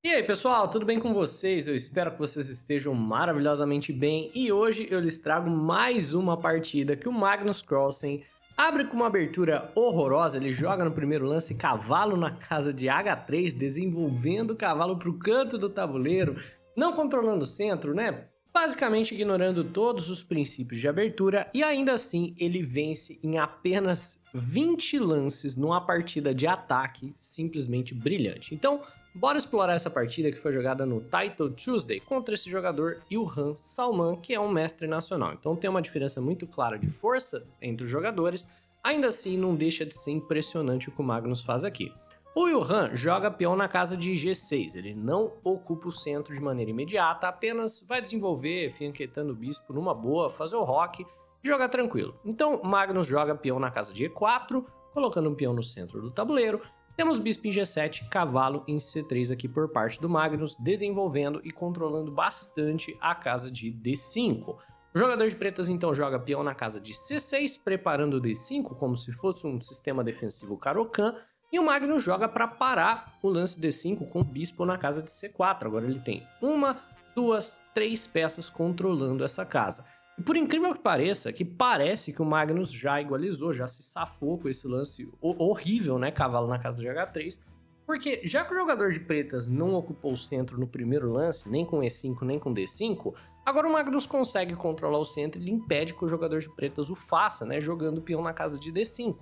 E aí, pessoal, tudo bem com vocês? Eu espero que vocês estejam maravilhosamente bem e hoje eu lhes trago mais uma partida que o Magnus Carlsen abre com uma abertura horrorosa. Ele joga no primeiro lance cavalo na casa de H3, desenvolvendo o cavalo para o canto do tabuleiro, não controlando o centro, né? Basicamente ignorando todos os princípios de abertura, e ainda assim ele vence em apenas 20 lances numa partida de ataque simplesmente brilhante. Então, bora explorar essa partida que foi jogada no Title Tuesday contra esse jogador Ilhan Salman, que é um mestre nacional. Então tem uma diferença muito clara de força entre os jogadores, ainda assim não deixa de ser impressionante o que o Magnus faz aqui. O Ilhan joga peão na casa de G6, ele não ocupa o centro de maneira imediata, apenas vai desenvolver, fianquetando o bispo numa boa, fazer o roque e jogar tranquilo. Então Magnus joga peão na casa de E4, colocando um peão no centro do tabuleiro. Temos bispo em G7, cavalo em C3 aqui por parte do Magnus, desenvolvendo e controlando bastante a casa de D5. O jogador de pretas então joga peão na casa de C6, preparando o D5 como se fosse um sistema defensivo Caro-Kann, e o Magnus joga para parar o lance D5 com o bispo na casa de C4. Agora ele tem uma, duas, três peças controlando essa casa. E por incrível que pareça, parece que o Magnus já igualizou, já se safou com esse lance horrível, né? Cavalo na casa de H3. Porque já que o jogador de pretas não ocupou o centro no primeiro lance, nem com E5, nem com D5, agora o Magnus consegue controlar o centro e ele impede que o jogador de pretas o faça, né? Jogando o peão na casa de D5.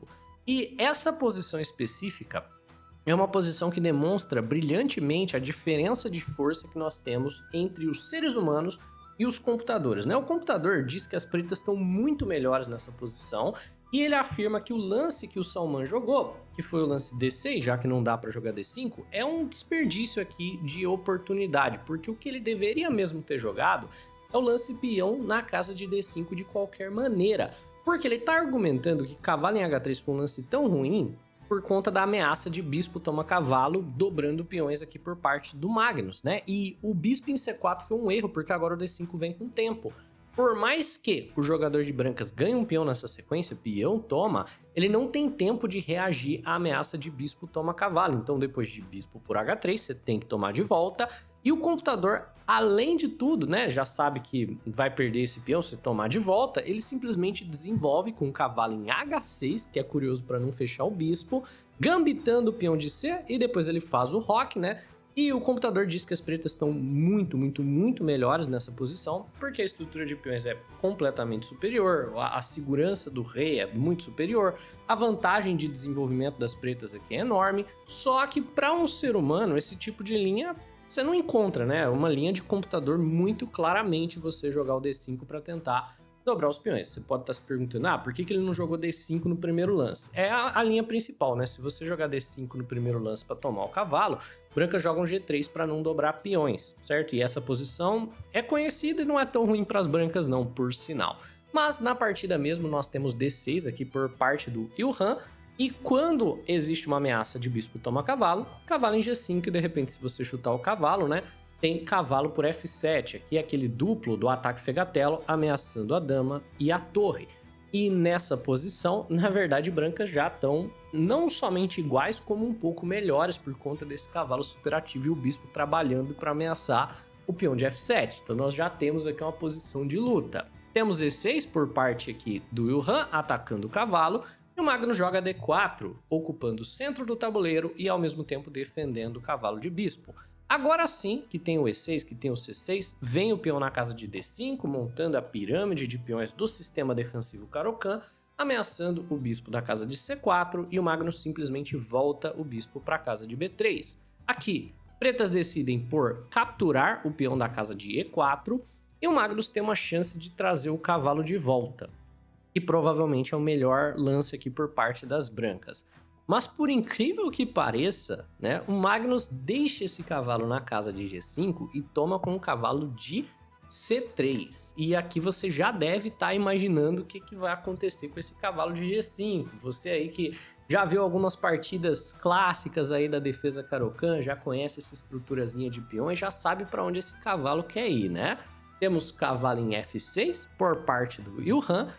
E essa posição específica é uma posição que demonstra brilhantemente a diferença de força que nós temos entre os seres humanos e os computadores, né? O computador diz que as pretas estão muito melhores nessa posição e ele afirma que o lance que o Salman jogou, que foi o lance D6, já que não dá para jogar D5, é um desperdício aqui de oportunidade, porque o que ele deveria mesmo ter jogado é o lance peão na casa de D5 de qualquer maneira, porque ele está argumentando que cavalo em H3 foi um lance tão ruim por conta da ameaça de bispo toma cavalo, dobrando peões aqui por parte do Magnus, né? E o bispo em C4 foi um erro, porque agora o D5 vem com tempo. Por mais que o jogador de brancas ganhe um peão nessa sequência, peão toma, ele não tem tempo de reagir à ameaça de bispo toma cavalo. Então depois de bispo por H3, você tem que tomar de volta. E o computador, além de tudo, né, já sabe que vai perder esse peão se tomar de volta, ele simplesmente desenvolve com o cavalo em H6, que é curioso para não fechar o bispo, gambitando o peão de C, e depois ele faz o roque, né? E o computador diz que as pretas estão muito melhores nessa posição, porque a estrutura de peões é completamente superior, a segurança do rei é muito superior, a vantagem de desenvolvimento das pretas aqui é enorme, só que para um ser humano esse tipo de linha você não encontra, né? Uma linha de computador muito claramente você jogar o D5 para tentar dobrar os peões. Você pode estar se perguntando, por que ele não jogou D5 no primeiro lance? É a linha principal, né? Se você jogar D5 no primeiro lance para tomar o cavalo, branca joga um G3 para não dobrar peões, certo? E essa posição é conhecida e não é tão ruim para as brancas não, por sinal. Mas na partida mesmo nós temos D6 aqui por parte do Ilhan, e quando existe uma ameaça de bispo toma cavalo, cavalo em G5, e de repente se você chutar o cavalo, né, tem cavalo por F7, aqui é aquele duplo do ataque fegatelo ameaçando a dama e a torre. E nessa posição, na verdade, brancas já estão não somente iguais, como um pouco melhores por conta desse cavalo superativo e o bispo trabalhando para ameaçar o peão de F7. Então nós já temos aqui uma posição de luta. Temos E6 por parte aqui do Ilhan atacando o cavalo, e o Magnus joga D4, ocupando o centro do tabuleiro e ao mesmo tempo defendendo o cavalo de bispo. Agora sim, que tem o E6, que tem o C6, vem o peão na casa de D5, montando a pirâmide de peões do sistema defensivo Caro-Kann, ameaçando o bispo da casa de C4, e o Magnus simplesmente volta o bispo para a casa de B3. Aqui, pretas decidem por capturar o peão da casa de E4, e o Magnus tem uma chance de trazer o cavalo de volta. E provavelmente é o melhor lance aqui por parte das brancas. Mas por incrível que pareça, né, o Magnus deixa esse cavalo na casa de G5 e toma com o cavalo de C3. E aqui você já deve estar imaginando o que vai acontecer com esse cavalo de G5. Você aí que já viu algumas partidas clássicas aí da defesa Caro-Kann, já conhece essa estruturazinha de peões, já sabe para onde esse cavalo quer ir, né? Temos cavalo em F6 por parte do Ilhan,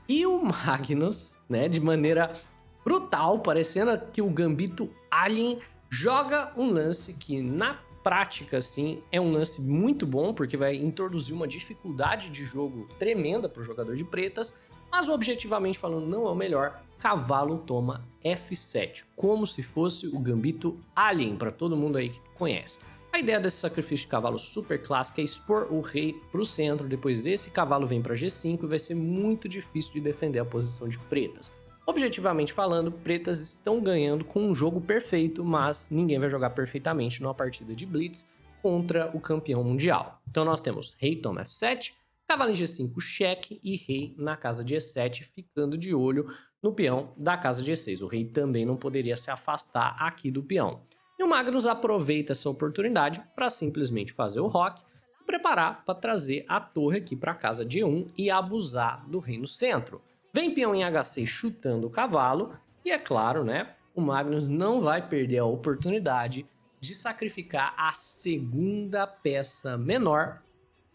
e o Magnus, né, de maneira brutal, parecendo que o Gambito Alien, joga um lance que na prática, assim, é um lance muito bom, porque vai introduzir uma dificuldade de jogo tremenda para o jogador de pretas, mas objetivamente falando não é o melhor. Cavalo toma F7, como se fosse o gambito Alien, para todo mundo aí que conhece. A ideia desse sacrifício de cavalo super clássico é expor o rei para o centro, depois desse cavalo vem para G5 e vai ser muito difícil de defender a posição de pretas. Objetivamente falando, pretas estão ganhando com um jogo perfeito, mas ninguém vai jogar perfeitamente numa partida de blitz contra o campeão mundial. Então nós temos rei toma F7, cavalo em G5 cheque e rei na casa de E7, ficando de olho no peão da casa de E6. O rei também não poderia se afastar aqui do peão. E o Magnus aproveita essa oportunidade para simplesmente fazer o roque e preparar para trazer a torre aqui para a casa de E1 e abusar do rei no centro. Vem peão em H6 chutando o cavalo e é claro, né, o Magnus não vai perder a oportunidade de sacrificar a segunda peça menor,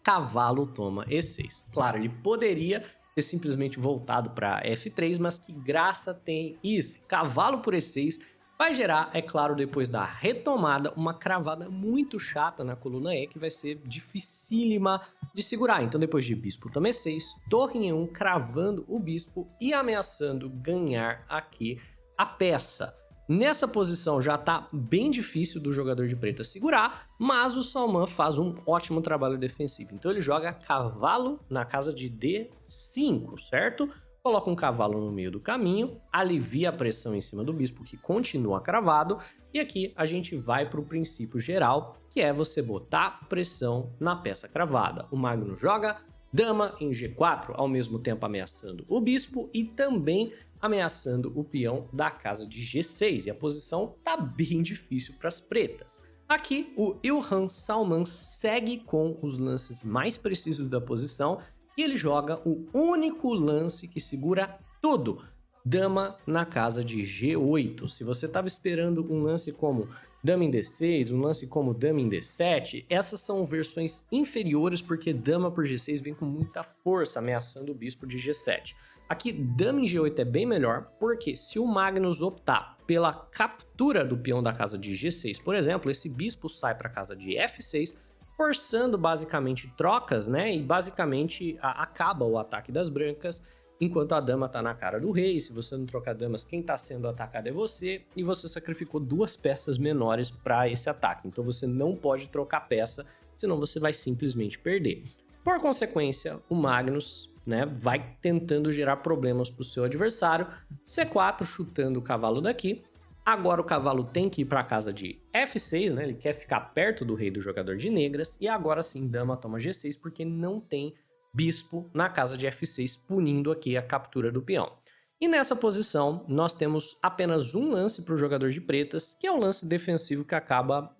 cavalo toma E6. Claro, ele poderia ter simplesmente voltado para F3, mas que graça tem isso? Cavalo por E6 vai gerar, é claro, depois da retomada, uma cravada muito chata na coluna E, que vai ser dificílima de segurar. Então, depois de bispo toma E6, torre em E1, cravando o bispo e ameaçando ganhar aqui a peça. Nessa posição já tá bem difícil do jogador de preta segurar, mas o Salman faz um ótimo trabalho defensivo. Então ele joga cavalo na casa de D5, certo? Coloca um cavalo no meio do caminho, alivia a pressão em cima do bispo, que continua cravado, e aqui a gente vai para o princípio geral, que é você botar pressão na peça cravada. O Magnus joga dama em G4, ao mesmo tempo ameaçando o bispo e também ameaçando o peão da casa de G6, e a posição tá bem difícil para as pretas. Aqui, o Ilhan Salman segue com os lances mais precisos da posição, e ele joga o único lance que segura tudo, dama na casa de G8. Se você estava esperando um lance como dama em D6, um lance como dama em D7, essas são versões inferiores, porque dama por G6 vem com muita força, ameaçando o bispo de G7. Aqui, dama em G8 é bem melhor, porque se o Magnus optar pela captura do peão da casa de G6, por exemplo, esse bispo sai para a casa de F6, forçando basicamente trocas, né? E basicamente acaba o ataque das brancas, enquanto a dama tá na cara do rei. Se você não trocar damas, quem tá sendo atacado é você, e você sacrificou duas peças menores para esse ataque. Então você não pode trocar peça, senão você vai simplesmente perder. Por consequência, o Magnus, né, vai tentando gerar problemas para o seu adversário. C4 chutando o cavalo daqui. Agora o cavalo tem que ir para a casa de F6, né? Ele quer ficar perto do rei do jogador de negras. E agora sim, dama toma G6, porque não tem bispo na casa de F6, punindo aqui a captura do peão. E nessa posição, nós temos apenas um lance para o jogador de pretas, que é o lance defensivo que acaba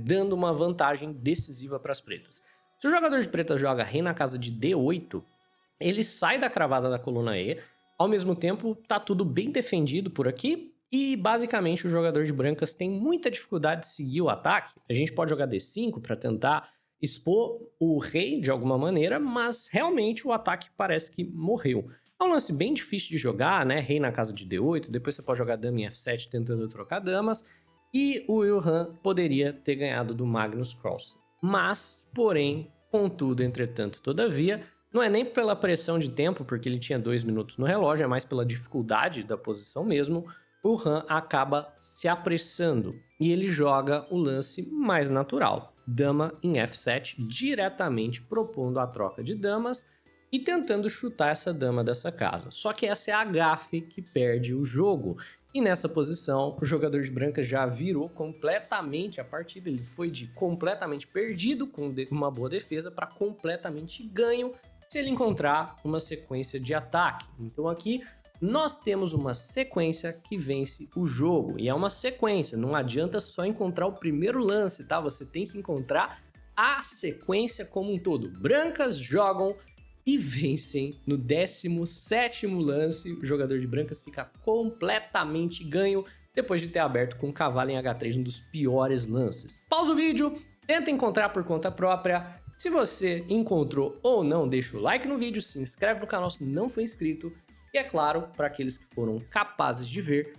dando uma vantagem decisiva para as pretas. Se o jogador de pretas joga rei na casa de D8, ele sai da cravada da coluna E, ao mesmo tempo tá tudo bem defendido por aqui, e basicamente o jogador de brancas tem muita dificuldade de seguir o ataque. A gente pode jogar D5 para tentar expor o rei de alguma maneira, mas realmente o ataque parece que morreu. É um lance bem difícil de jogar, né? Rei na casa de D8, depois você pode jogar dama em F7 tentando trocar damas, e o Ilhan poderia ter ganhado do Magnus Carlsen. Mas, porém, contudo, entretanto, todavia, não é nem pela pressão de tempo, porque ele tinha 2 minutos no relógio, é mais pela dificuldade da posição mesmo. O Han acaba se apressando e ele joga o lance mais natural, dama em F7, diretamente propondo a troca de damas e tentando chutar essa dama dessa casa. Só que essa é a gafe que perde o jogo. E nessa posição, o jogador de branca já virou completamente a partida. Ele foi de completamente perdido com uma boa defesa para completamente ganho se ele encontrar uma sequência de ataque. Então aqui nós temos uma sequência que vence o jogo. E é uma sequência, não adianta só encontrar o primeiro lance, tá? Você tem que encontrar a sequência como um todo. Brancas jogam e vencem no 17º lance. O jogador de brancas fica completamente ganho depois de ter aberto com o cavalo em H3, um dos piores lances. Pausa o vídeo, tenta encontrar por conta própria. Se você encontrou ou não, deixa o like no vídeo, se inscreve no canal se não for inscrito. E é claro, para aqueles que foram capazes de ver,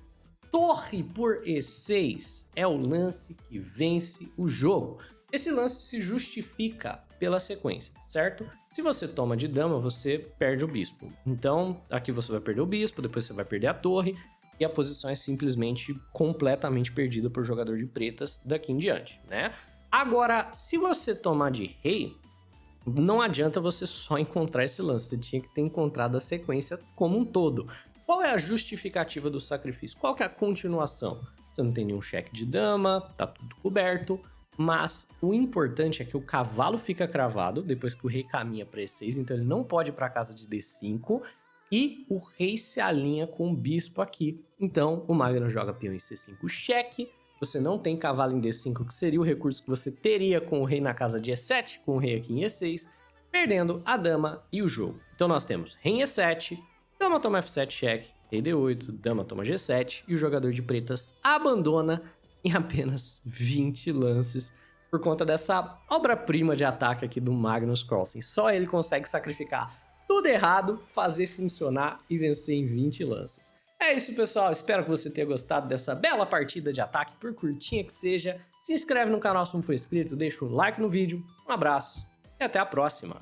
torre por E6 é o lance que vence o jogo. Esse lance se justifica pela sequência, certo? Se você toma de dama, você perde o bispo. Então, aqui você vai perder o bispo, depois você vai perder a torre, e a posição é simplesmente completamente perdida por jogador de pretas daqui em diante, né? Agora, se você tomar de rei, não adianta você só encontrar esse lance, você tinha que ter encontrado a sequência como um todo. Qual é a justificativa do sacrifício? Qual que é a continuação? Você não tem nenhum cheque de dama, tá tudo coberto, mas o importante é que o cavalo fica cravado depois que o rei caminha para E6, então ele não pode ir para casa de D5, e o rei se alinha com o bispo aqui. Então o Magnus joga peão em C5 cheque, você não tem cavalo em D5, que seria o recurso que você teria com o rei na casa de E7, com o rei aqui em E6, perdendo a dama e o jogo. Então nós temos rei em E7, dama toma F7 cheque, rei D8, dama toma G7, e o jogador de pretas abandona em apenas 20 lances por conta dessa obra-prima de ataque aqui do Magnus Carlsen. Só ele consegue sacrificar tudo errado, fazer funcionar e vencer em 20 lances. É isso, pessoal. Espero que você tenha gostado dessa bela partida de ataque, por curtinha que seja. Se inscreve no canal se não for inscrito, deixa um like no vídeo, um abraço e até a próxima.